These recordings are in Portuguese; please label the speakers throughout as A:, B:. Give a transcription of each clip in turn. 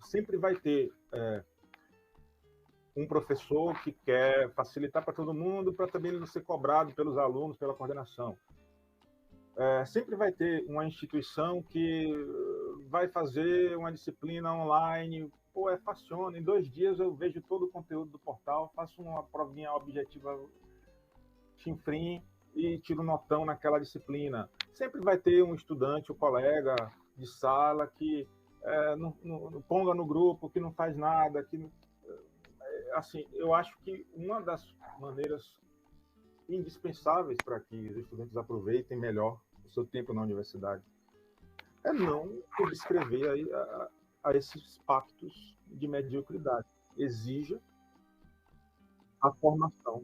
A: sempre vai ter um professor que quer facilitar para todo mundo, para também não ser cobrado pelos alunos, pela coordenação. Sempre vai ter uma instituição que vai fazer uma disciplina online, pô, funciona, em 2 dias eu vejo todo o conteúdo do portal, faço uma provinha objetiva chinfrim e tiro notão naquela disciplina. Sempre vai ter um estudante, um colega de sala que não ponga no grupo, que não faz nada, que assim, eu acho que uma das maneiras indispensáveis para que os estudantes aproveitem melhor o seu tempo na universidade é não subscrever a esses pactos de mediocridade. Exija a formação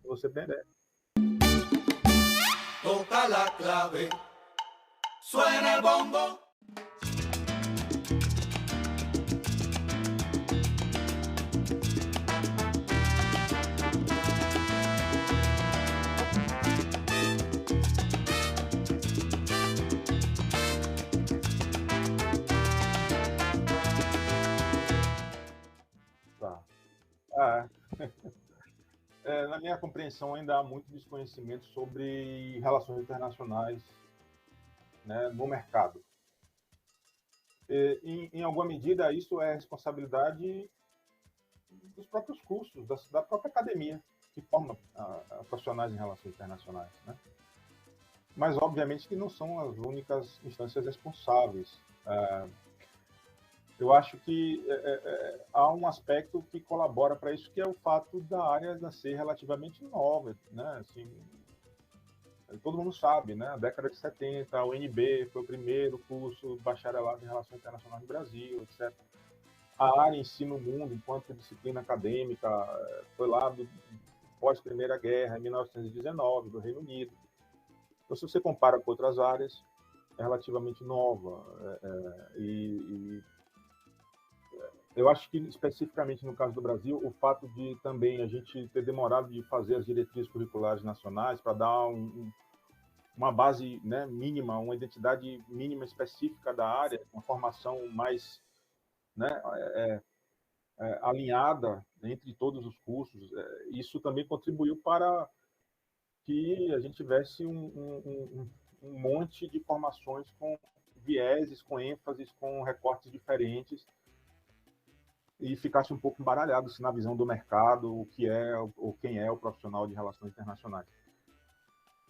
A: que você merece.
B: Toca la clave, suena el bombo.
A: Tá. Na minha compreensão, ainda há muito desconhecimento sobre relações internacionais, né, no mercado. Em alguma medida, isso é responsabilidade dos próprios cursos, da própria academia, que forma profissionais em relações internacionais, né? Mas, obviamente, que não são as únicas instâncias responsáveis. Eu acho que há um aspecto que colabora para isso, que é o fato da área ser relativamente nova, né? Assim, todo mundo sabe, né? Na década de 70, a UNB foi o primeiro curso bacharelado em Relações Internacionais no Brasil, etc. A área ensino mundo, enquanto disciplina acadêmica, foi lá do pós-Primeira Guerra, em 1919, do Reino Unido. Então, se você compara com outras áreas, é relativamente nova. E eu acho que, especificamente no caso do Brasil, o fato de também a gente ter demorado de fazer as diretrizes curriculares nacionais para dar uma base, né, mínima, uma identidade mínima específica da área, uma formação mais, né, alinhada entre todos os cursos, isso também contribuiu para que a gente tivesse um monte de formações com vieses, com ênfases, com recortes diferentes, e ficasse um pouco embaralhado na visão do mercado, o que é ou quem é o profissional de relações internacionais.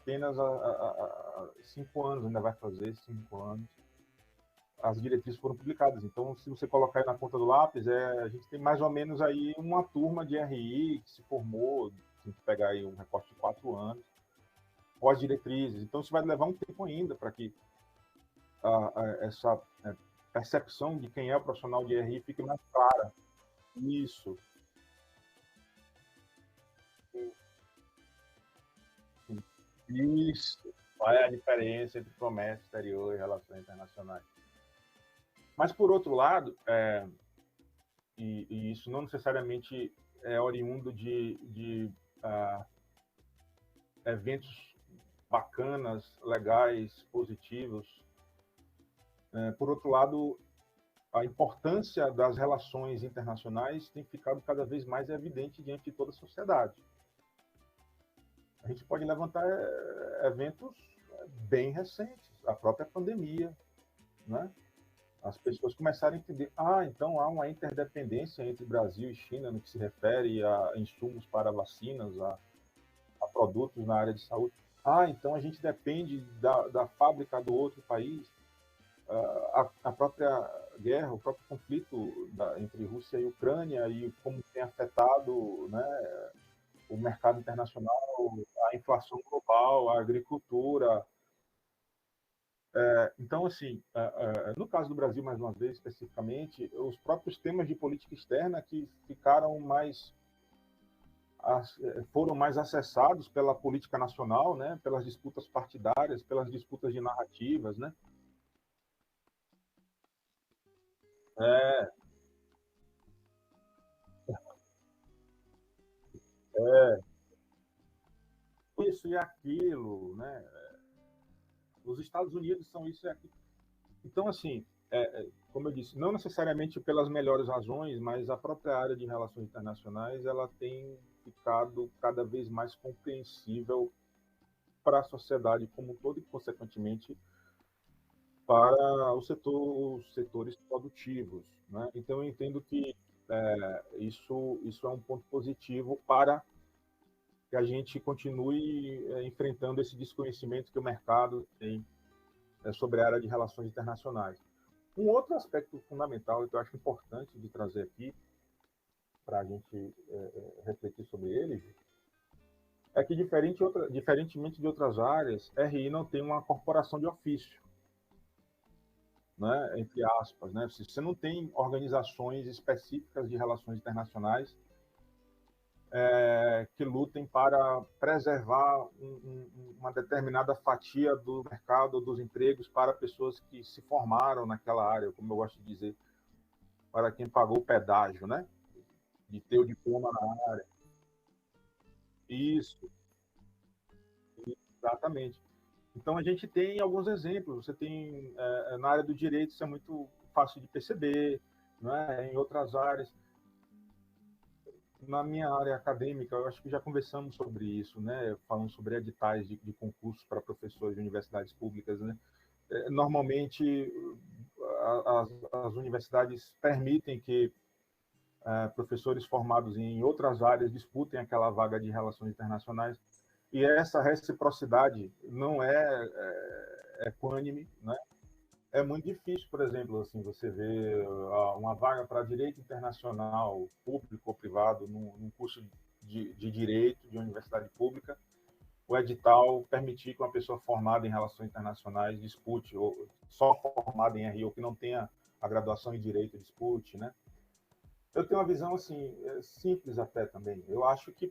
A: Apenas há 5 anos, ainda vai fazer 5 anos, as diretrizes foram publicadas. Então, se você colocar aí na ponta do lápis, a gente tem mais ou menos aí uma turma de RI que se formou, se pegar aí um recorte de 4 anos, pós-diretrizes. Então, isso vai levar um tempo ainda para que essa percepção de quem é o profissional de RI fique mais clara. Isso. Isso. Qual é a diferença entre comércio exterior e relações internacionais? Mas, por outro lado, e isso não necessariamente é oriundo de eventos bacanas, legais, positivos. Por outro lado, a importância das relações internacionais tem ficado cada vez mais evidente diante de toda a sociedade. A gente pode levantar eventos bem recentes, a própria pandemia, né? As pessoas começaram a entender, então há uma interdependência entre Brasil e China no que se refere a insumos para vacinas, a produtos na área de saúde. Então a gente depende da fábrica do outro país. A própria guerra, o próprio conflito entre Rússia e Ucrânia e como tem afetado, né, o mercado internacional, a inflação global, a agricultura. Então, assim, no caso do Brasil, mais uma vez, especificamente, os próprios temas de política externa que ficaram foram mais acessados pela política nacional, né, pelas disputas partidárias, pelas disputas de narrativas, né? É, isso e aquilo, né? Os Estados Unidos são isso e aquilo. Então, assim, como eu disse, não necessariamente pelas melhores razões, mas a própria área de relações internacionais ela tem ficado cada vez mais compreensível para a sociedade como um todo e, consequentemente, para os setores produtivos, né? Então, eu entendo que isso é um ponto positivo para que a gente continue enfrentando esse desconhecimento que o mercado tem sobre a área de relações internacionais. Um outro aspecto fundamental que eu acho importante de trazer aqui, para a gente refletir sobre ele, é que, diferentemente de outras áreas, RI não tem uma corporação de ofício, né, entre aspas. Né? Você não tem organizações específicas de relações internacionais que lutem para preservar uma determinada fatia do mercado, dos empregos para pessoas que se formaram naquela área, como eu gosto de dizer, para quem pagou o pedágio, né? De ter o diploma na área. Isso, exatamente. Então, a gente tem alguns exemplos. Você tem, na área do direito, isso é muito fácil de perceber, né? Em outras áreas. Na minha área acadêmica, eu acho que já conversamos sobre isso, né? Falando sobre editais de concursos para professores de universidades públicas, né? Normalmente, as universidades permitem que professores formados em outras áreas disputem aquela vaga de relações internacionais, e essa reciprocidade não é equânime, né? É muito difícil, por exemplo, assim, você ver uma vaga para direito internacional, público ou privado, num curso de direito de universidade pública, o edital permitir que uma pessoa formada em relações internacionais dispute, ou só formada em RI, ou que não tenha a graduação em direito dispute, né? Eu tenho uma visão assim, simples até também. Eu acho que,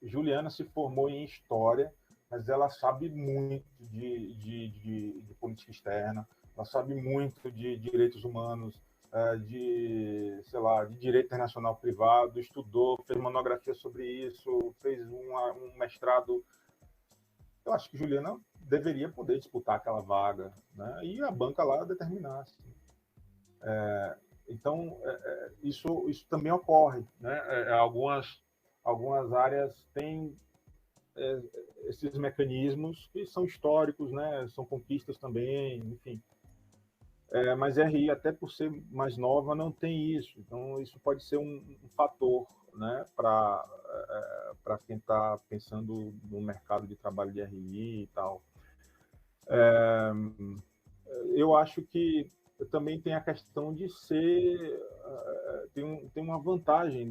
A: Juliana se formou em História, mas ela sabe muito de política externa, ela sabe muito de direitos humanos, sei lá, de direito internacional privado, estudou, fez monografia sobre isso, fez um mestrado. Eu acho que Juliana deveria poder disputar aquela vaga, né? E a banca lá determinar. Assim. Então, isso também ocorre. Né? Algumas áreas têm esses mecanismos que são históricos, né? São conquistas também, enfim. Mas RI, até por ser mais nova, não tem isso. Então, isso pode ser um fator, né? Para quem está pensando no mercado de trabalho de RI e tal. Eu acho que também tem a questão de ser tem uma vantagem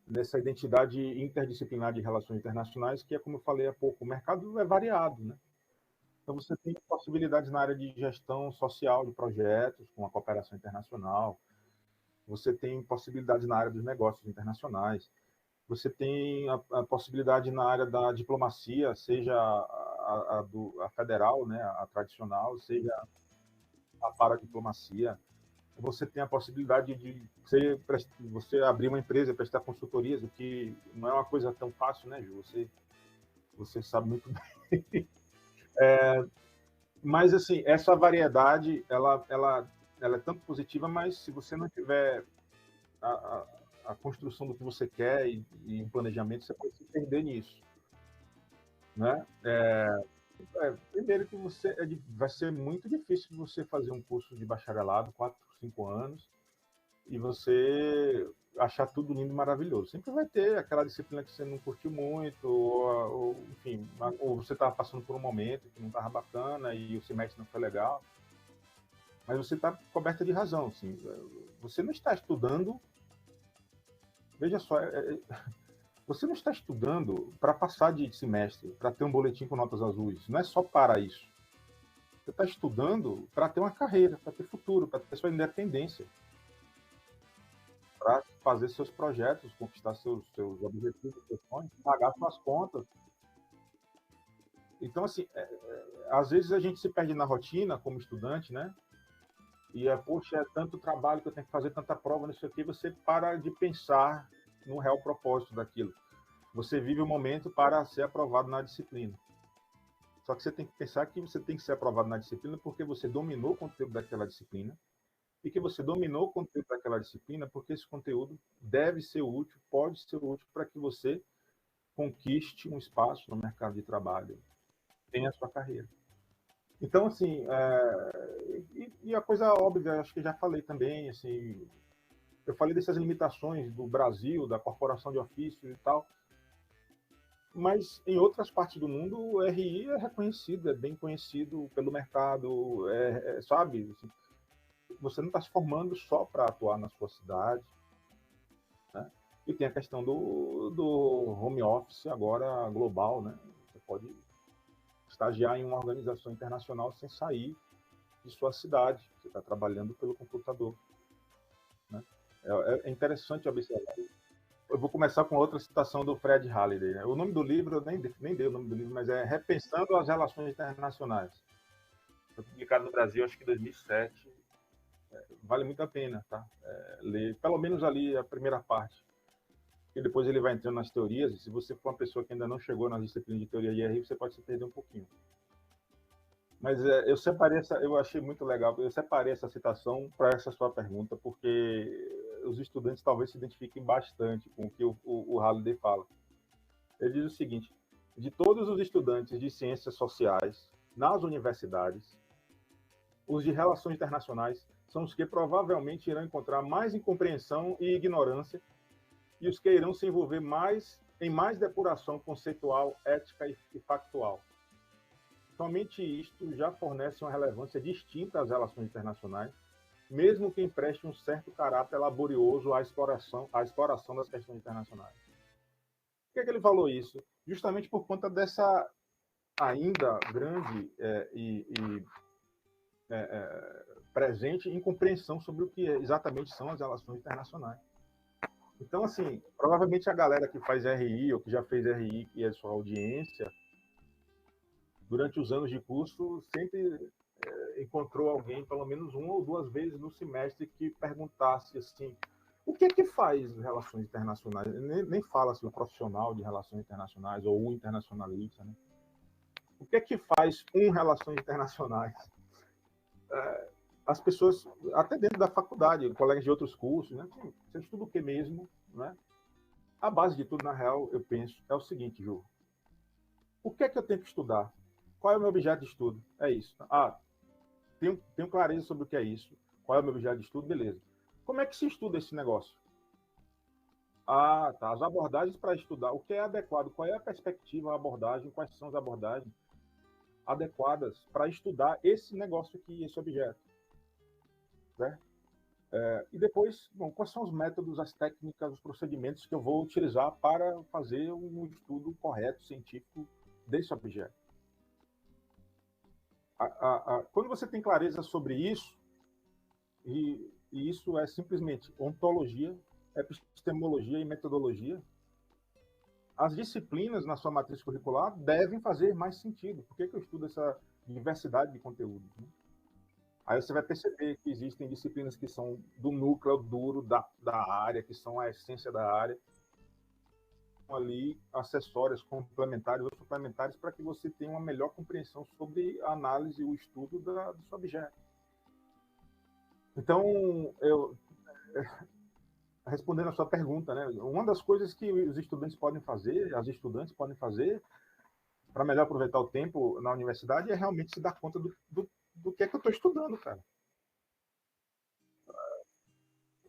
A: nessa identidade interdisciplinar de relações internacionais, que é, como eu falei há pouco, o mercado é variado, né? Então, você tem possibilidades na área de gestão social de projetos, com a cooperação internacional, você tem possibilidades na área dos negócios internacionais, você tem a possibilidade na área da diplomacia, seja a federal, né, a tradicional, seja a paradiplomacia. Você tem a possibilidade de você abrir uma empresa, prestar consultorias, o que não é uma coisa tão fácil, né, Ju? Você sabe muito bem. Mas, assim, essa variedade, ela é tanto positiva, mas se você não tiver a construção do que você quer e um planejamento, você pode se perder nisso, né? Primeiro que vai ser muito difícil você fazer um curso de bacharelado, 4, 5 anos, e você achar tudo lindo e maravilhoso. Sempre vai ter aquela disciplina que você não curtiu muito, enfim, ou você estava passando por um momento que não estava bacana e o semestre não foi legal. Mas você está coberta de razão. Assim, você não está estudando. Veja só, você não está estudando para passar de semestre, para ter um boletim com notas azuis. Não é só para isso. Você está estudando para ter uma carreira, para ter futuro, para ter sua independência, para fazer seus projetos, conquistar seus objetivos, seus sonhos, pagar suas contas. Então, assim, às vezes a gente se perde na rotina como estudante, né? E poxa, é tanto trabalho que eu tenho que fazer, tanta prova, nisso aqui, você para de pensar no real propósito daquilo. Você vive o momento para ser aprovado na disciplina. Só que você tem que pensar que você tem que ser aprovado na disciplina porque você dominou o conteúdo daquela disciplina e que você dominou o conteúdo daquela disciplina porque esse conteúdo deve ser útil, pode ser útil para que você conquiste um espaço no mercado de trabalho, tenha a sua carreira. Então, assim, e a coisa óbvia, acho que já falei também, assim, eu falei dessas limitações do Brasil, da corporação de ofícios e tal, mas em outras partes do mundo o RI é reconhecido, é bem conhecido pelo mercado, sabe? Assim, você não está se formando só para atuar na sua cidade, né? E tem a questão do home office agora global, né? Você pode estagiar em uma organização internacional sem sair de sua cidade, você está trabalhando pelo computador, né? É interessante observar. Eu vou começar com outra citação do Fred Halliday, né? O nome do livro, eu nem dei o nome do livro, mas é Repensando as Relações Internacionais. Foi publicado no Brasil, acho que em 2007. Vale muito a pena, tá? Ler, pelo menos ali a primeira parte. E depois ele vai entrando nas teorias, e se você for uma pessoa que ainda não chegou nas disciplinas de teoria de RI, você pode se perder um pouquinho. Mas eu achei muito legal, eu separei essa citação para essa sua pergunta, porque os estudantes talvez se identifiquem bastante com o que o Halliday fala. Ele diz o seguinte: de todos os estudantes de ciências sociais nas universidades, os de relações internacionais são os que provavelmente irão encontrar mais incompreensão e ignorância e os que irão se envolver em mais depuração conceitual, ética e factual. Somente isto já fornece uma relevância distinta às relações internacionais, mesmo que empreste um certo caráter laborioso à exploração das questões internacionais. Por que ele falou isso? Justamente por conta dessa ainda grande presente incompreensão sobre o que exatamente são as relações internacionais. Então, assim, provavelmente a galera que faz RI ou que já fez RI, que é sua audiência, durante os anos de curso, sempre encontrou alguém, pelo menos uma ou duas vezes no semestre, que perguntasse assim: o que é que faz relações internacionais? Nem fala assim, o profissional de relações internacionais ou o internacionalista, né? O que é que faz relações internacionais? As pessoas, até dentro da faculdade, colegas de outros cursos, né? Você estuda o que mesmo, né? A base de tudo, na real, eu penso, é o seguinte, Ju. O que é que eu tenho que estudar? Qual é o meu objeto de estudo? É isso. Tenho clareza sobre o que é isso. Qual é o meu objeto de estudo? Beleza. Como é que se estuda esse negócio? Tá. As abordagens para estudar. O que é adequado? Qual é a perspectiva, a abordagem? Quais são as abordagens adequadas para estudar esse negócio aqui, esse objeto? Né? E depois, bom, quais são os métodos, as técnicas, os procedimentos que eu vou utilizar para fazer um estudo correto, científico desse objeto? Quando você tem clareza sobre isso, e isso é simplesmente ontologia, epistemologia e metodologia, as disciplinas na sua matriz curricular devem fazer mais sentido. Por que eu estudo essa diversidade de conteúdos? Né? Aí você vai perceber que existem disciplinas que são do núcleo duro da área, que são a essência da área, ali acessórias complementares ou suplementares para que você tenha uma melhor compreensão sobre a análise e o estudo do seu objeto. Então, respondendo a sua pergunta, né, uma das coisas que os estudantes podem fazer, as estudantes podem fazer para melhor aproveitar o tempo na universidade é realmente se dar conta do que é que eu estou estudando, cara.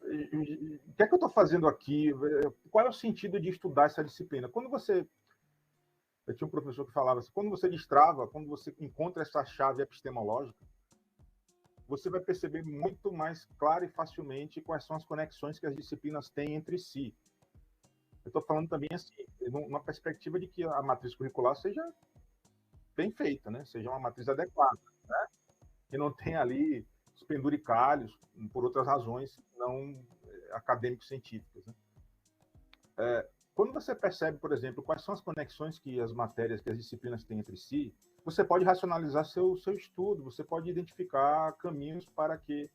A: O que é que eu estou fazendo aqui? Qual é o sentido de estudar essa disciplina? Eu tinha um professor que falava assim, quando você destrava, quando você encontra essa chave epistemológica, você vai perceber muito mais claro e facilmente quais são as conexões que as disciplinas têm entre si. Eu estou falando também assim, numa perspectiva de que a matriz curricular seja bem feita, né? Seja uma matriz adequada, né? Que não tenha ali os penduricalhos por outras razões não acadêmico-científicas. Né? Quando você percebe, por exemplo, quais são as conexões que as matérias, que as disciplinas têm entre si, você pode racionalizar seu estudo, você pode identificar caminhos para que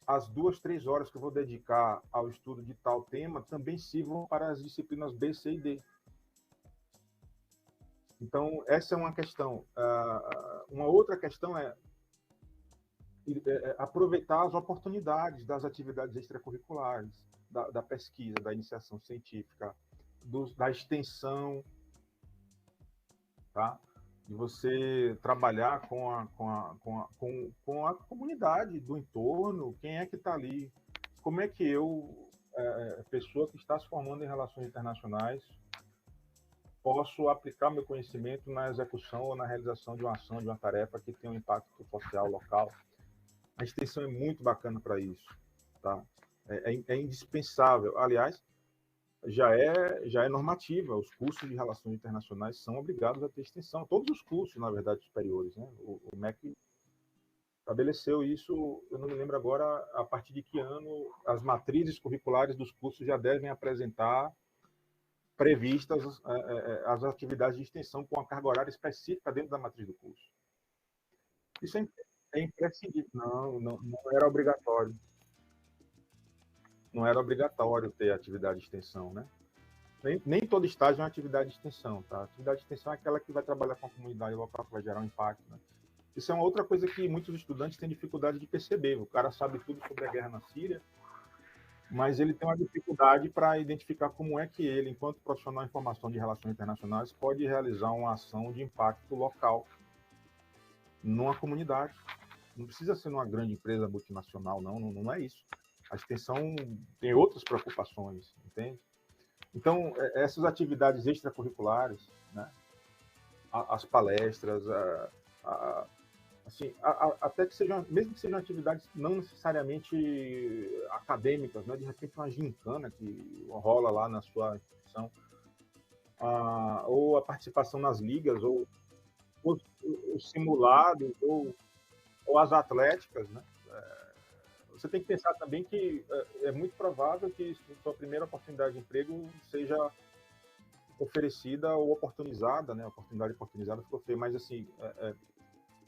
A: as 2, 3 horas que eu vou dedicar ao estudo de tal tema também sirvam para as disciplinas B, C e D. Então, essa é uma questão. Uma outra questão é aproveitar as oportunidades das atividades extracurriculares, da pesquisa, da iniciação científica, da extensão, tá? De você trabalhar com a comunidade do entorno, quem é que está ali, como é que eu, pessoa que está se formando em relações internacionais, posso aplicar meu conhecimento na execução ou na realização de uma ação, de uma tarefa que tem um impacto social local. A extensão é muito bacana para isso, tá? É indispensável. Aliás, já é normativa. Os cursos de relações internacionais são obrigados a ter extensão. Todos os cursos, na verdade, superiores, né? O MEC estabeleceu isso. Eu não me lembro agora a partir de que ano as matrizes curriculares dos cursos já devem apresentar previstas as atividades de extensão com a carga horária específica dentro da matriz do curso. Isso é imprescindível. Não era obrigatório. Não era obrigatório ter atividade de extensão, né? Nem todo estágio é uma atividade de extensão, tá? A atividade de extensão é aquela que vai trabalhar com a comunidade local, que vai gerar um impacto, né? Isso é uma outra coisa que muitos estudantes têm dificuldade de perceber. O cara sabe tudo sobre a guerra na Síria, mas ele tem uma dificuldade para identificar como é que ele, enquanto profissional em formação de relações internacionais, pode realizar uma ação de impacto local numa comunidade. Não precisa ser numa grande empresa multinacional, não é isso. A extensão tem outras preocupações, entende? Então, essas atividades extracurriculares, né, as palestras, assim, até que sejam, mesmo que sejam atividades não necessariamente acadêmicas, né, de repente uma gincana que rola lá na sua instituição, ou a participação nas ligas, ou os simulados, ou as atléticas, né? Você tem que pensar também que é muito provável que sua primeira oportunidade de emprego seja oferecida ou oportunizada, né? Oportunidade oportunizada ficou feio, mas assim,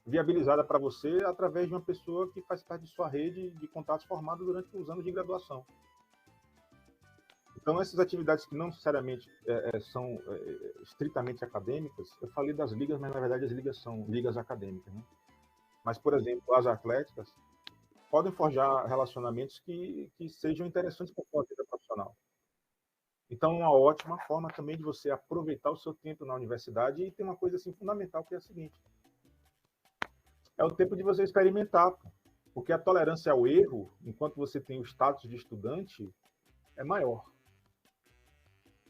A: viabilizada para você através de uma pessoa que faz parte de sua rede de contatos formados durante os anos de graduação. Então, essas atividades que não necessariamente são estritamente acadêmicas, eu falei das ligas, mas na verdade as ligas são ligas acadêmicas, né? Mas, por exemplo, as atléticas podem forjar relacionamentos que sejam interessantes para a sua vida profissional. Então, uma ótima forma também de você aproveitar o seu tempo na universidade. E tem uma coisa assim fundamental que é a seguinte: é o tempo de você experimentar, porque a tolerância ao erro, enquanto você tem o status de estudante, é maior,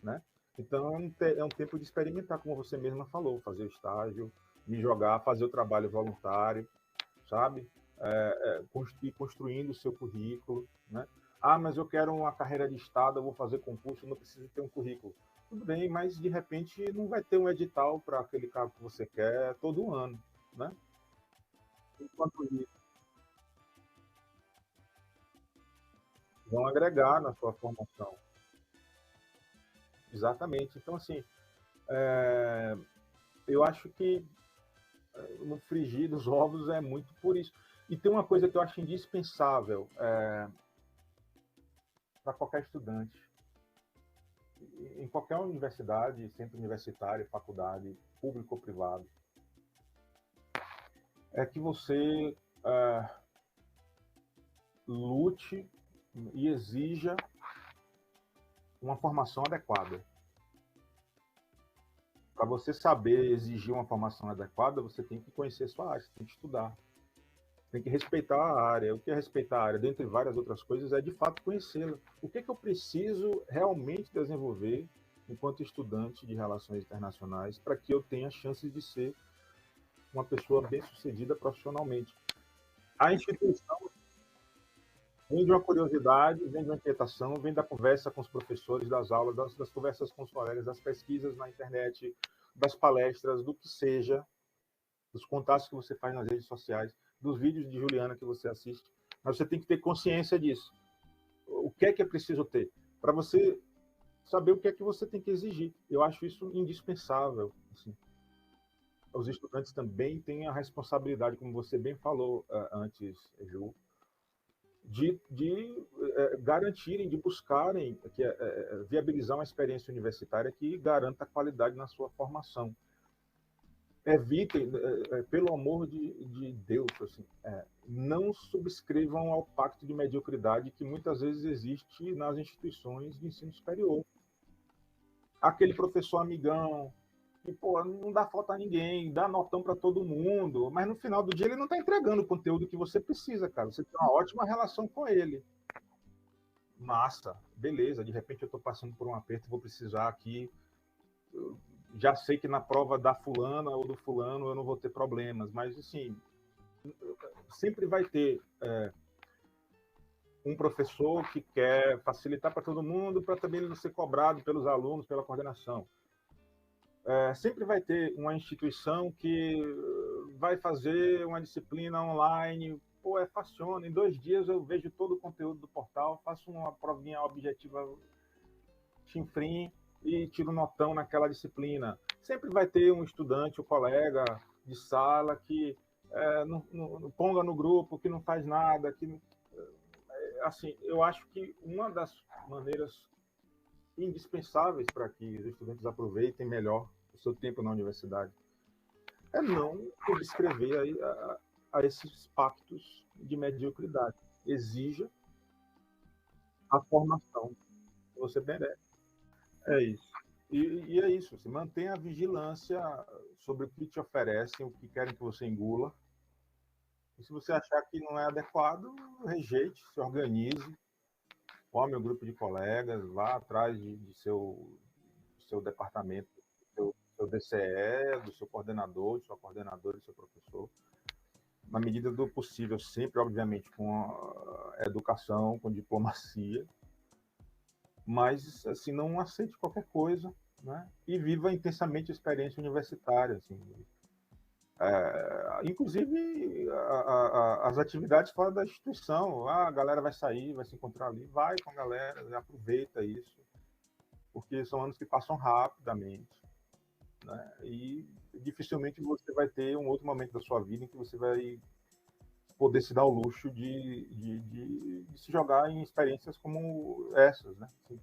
A: né? Então, é um tempo de experimentar, como você mesma falou, fazer o estágio, me jogar, fazer o trabalho voluntário, sabe? Ir construindo o seu currículo, né? Ah, mas eu quero uma carreira de Estado, eu vou fazer concurso, não preciso ter um currículo. Tudo bem, mas de repente não vai ter um edital para aquele cargo que você quer todo ano, né? Enquanto isso, vão agregar na sua formação. Exatamente. Então, assim, eu acho que no frigir dos ovos é muito por isso. E tem uma coisa que eu acho indispensável para qualquer estudante, em qualquer universidade, centro universitário, faculdade, público ou privado, é que você lute e exija uma formação adequada. Para você saber exigir uma formação adequada, você tem que conhecer sua área, você tem que estudar, tem que respeitar a área. O que é respeitar a área, dentre várias outras coisas, é de fato conhecê-la. O que é que eu preciso realmente desenvolver enquanto estudante de relações internacionais para que eu tenha chances de ser uma pessoa bem-sucedida profissionalmente? A instituição vem de uma curiosidade, vem de uma inquietação, vem da conversa com os professores, das aulas, das conversas com os colegas, das pesquisas na internet, das palestras, do que seja, dos contatos que você faz nas redes sociais, dos vídeos de Juliana que você assiste. Mas você tem que ter consciência disso. O que é preciso ter? Para você saber o que é que você tem que exigir. Eu acho isso indispensável. Assim. Os estudantes também têm a responsabilidade, como você bem falou antes, Ju, de garantirem, de buscarem viabilizar uma experiência universitária que garanta qualidade na sua formação. evitem, pelo amor de Deus, assim, não subscrevam ao pacto de mediocridade que muitas vezes existe nas instituições de ensino superior. Aquele professor amigão, que, pô, não dá falta a ninguém, dá notão para todo mundo, mas no final do dia ele não está entregando o conteúdo que você precisa, cara. Você tem uma ótima relação com ele. Massa, beleza, de repente eu estou passando por um aperto, vou precisar aqui. Eu já sei que na prova da fulana ou do fulano eu não vou ter problemas, mas assim, sempre vai ter um professor que quer facilitar para todo mundo, para também não ser cobrado pelos alunos, pela coordenação. Sempre vai ter uma instituição que vai fazer uma disciplina online, pô, funciona, em 2 dias eu vejo todo o conteúdo do portal, faço uma provinha objetiva chinfrim e tiro notão naquela disciplina. Sempre vai ter um estudante, um colega de sala que não ponga no grupo, que não faz nada, que assim, eu acho que uma das maneiras indispensáveis para que os estudantes aproveitem melhor o seu tempo na universidade é não subscrever a esses pactos de mediocridade. Exija a formação que você merece. É isso. E é isso. Você mantenha a vigilância sobre o que te oferecem, o que querem que você engula. E se você achar que não é adequado, rejeite, se organize, forme um grupo de colegas, vá atrás de seu departamento, do seu DCE, do seu coordenador, de sua coordenadora, do seu professor, na medida do possível, sempre, obviamente, com a educação, com diplomacia, mas, assim, não aceite qualquer coisa, né? E viva intensamente a experiência universitária, assim. Inclusive, as atividades fora da instituição, a galera vai sair, vai se encontrar ali, vai com a galera, aproveita isso, porque são anos que passam rapidamente, né? E dificilmente você vai ter um outro momento da sua vida em que você vai poder se dar o luxo de se jogar em experiências como essas, né? Assim,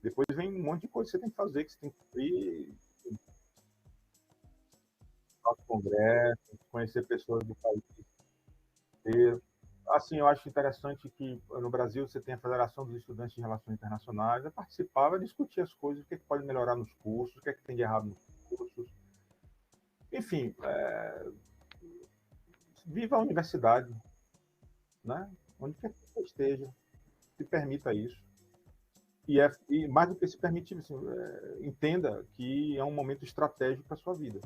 A: depois vem um monte de coisa que você tem que fazer, que você tem que cumprir, congresso, conhecer pessoas do país inteiro. Assim, eu acho interessante que no Brasil você tem a Federação dos Estudantes de Relações Internacionais, vai participar, vai discutir as coisas, o que, é que pode melhorar nos cursos, o que, é que tem de errado nos cursos. Enfim, viva a universidade, né? Onde quer que você esteja, se permita isso. E mais do que se permitir, assim, entenda que é um momento estratégico para a sua vida.